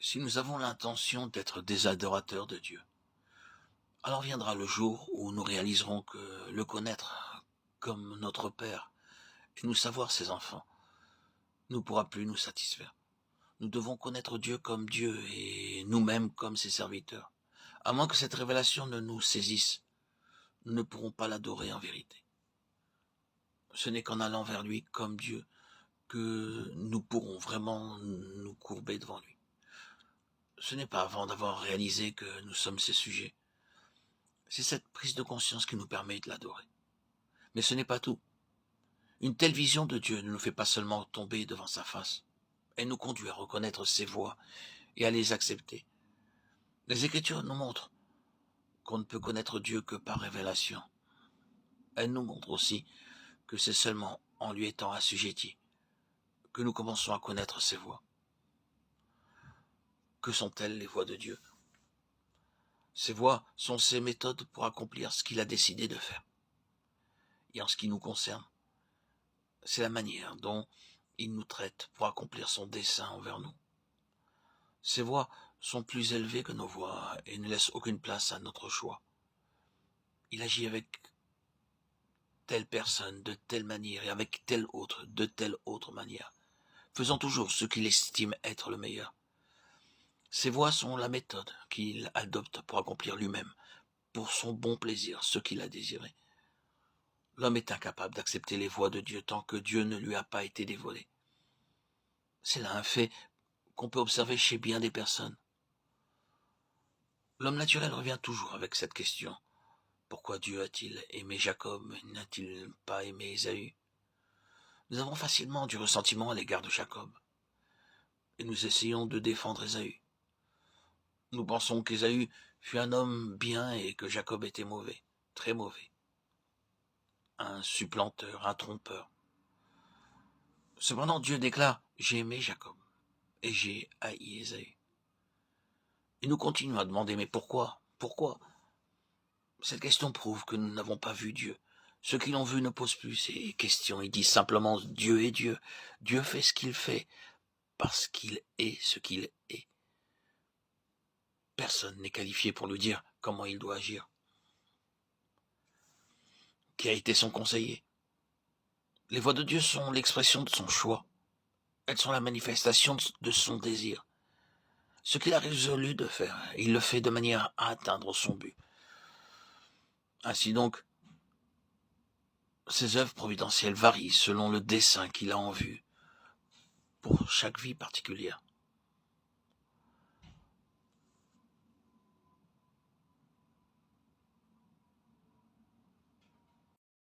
Si nous avons l'intention d'être des adorateurs de Dieu, alors viendra le jour où nous réaliserons que le connaître comme notre Père et nous savoir ses enfants ne pourra plus nous satisfaire. Nous devons connaître Dieu comme Dieu et nous-mêmes comme ses serviteurs. À moins que cette révélation ne nous saisisse, nous ne pourrons pas l'adorer en vérité. Ce n'est qu'en allant vers lui comme Dieu que nous pourrons vraiment nous courber devant lui. Ce n'est pas avant d'avoir réalisé que nous sommes ses sujets. C'est cette prise de conscience qui nous permet de l'adorer. Mais ce n'est pas tout. Une telle vision de Dieu ne nous fait pas seulement tomber devant sa face. Elle nous conduit à reconnaître ses voies et à les accepter. Les Écritures nous montrent qu'on ne peut connaître Dieu que par révélation. Elles nous montrent aussi que c'est seulement en lui étant assujettis que nous commençons à connaître ses voies. Que sont-elles les voies de Dieu? Ces voies sont ses méthodes pour accomplir ce qu'il a décidé de faire. Et en ce qui nous concerne, c'est la manière dont il nous traite pour accomplir son dessein envers nous. Ces voies sont plus élevées que nos voies et ne laissent aucune place à notre choix. Il agit avec telle personne de telle manière et avec telle autre de telle autre manière, faisant toujours ce qu'il estime être le meilleur. Ces voies sont la méthode qu'il adopte pour accomplir lui-même, pour son bon plaisir, ce qu'il a désiré. L'homme est incapable d'accepter les voies de Dieu tant que Dieu ne lui a pas été dévoilé. C'est là un fait qu'on peut observer chez bien des personnes. L'homme naturel revient toujours avec cette question. Pourquoi Dieu a-t-il aimé Jacob et n'a-t-il pas aimé Ésaü? Nous avons facilement du ressentiment à l'égard de Jacob, et nous essayons de défendre Ésaü. Nous pensons qu'Ésaü fut un homme bien et que Jacob était mauvais, très mauvais. Un supplanteur, un trompeur. Cependant, Dieu déclare « J'ai aimé Jacob et j'ai haï Ésaü ». Et nous continuons à demander « Mais pourquoi? Pourquoi ?» Cette question prouve que nous n'avons pas vu Dieu. Ceux qui l'ont vu ne posent plus ces questions. Ils disent simplement « Dieu est Dieu. Dieu fait ce qu'il fait parce qu'il est ce qu'il est. » Personne n'est qualifié pour lui dire comment il doit agir. Qui a été son conseiller? Les voies de Dieu sont l'expression de son choix. Elles sont la manifestation de son désir. Ce qu'il a résolu de faire, il le fait de manière à atteindre son but. Ainsi donc, ses œuvres providentielles varient selon le dessein qu'il a en vue pour chaque vie particulière.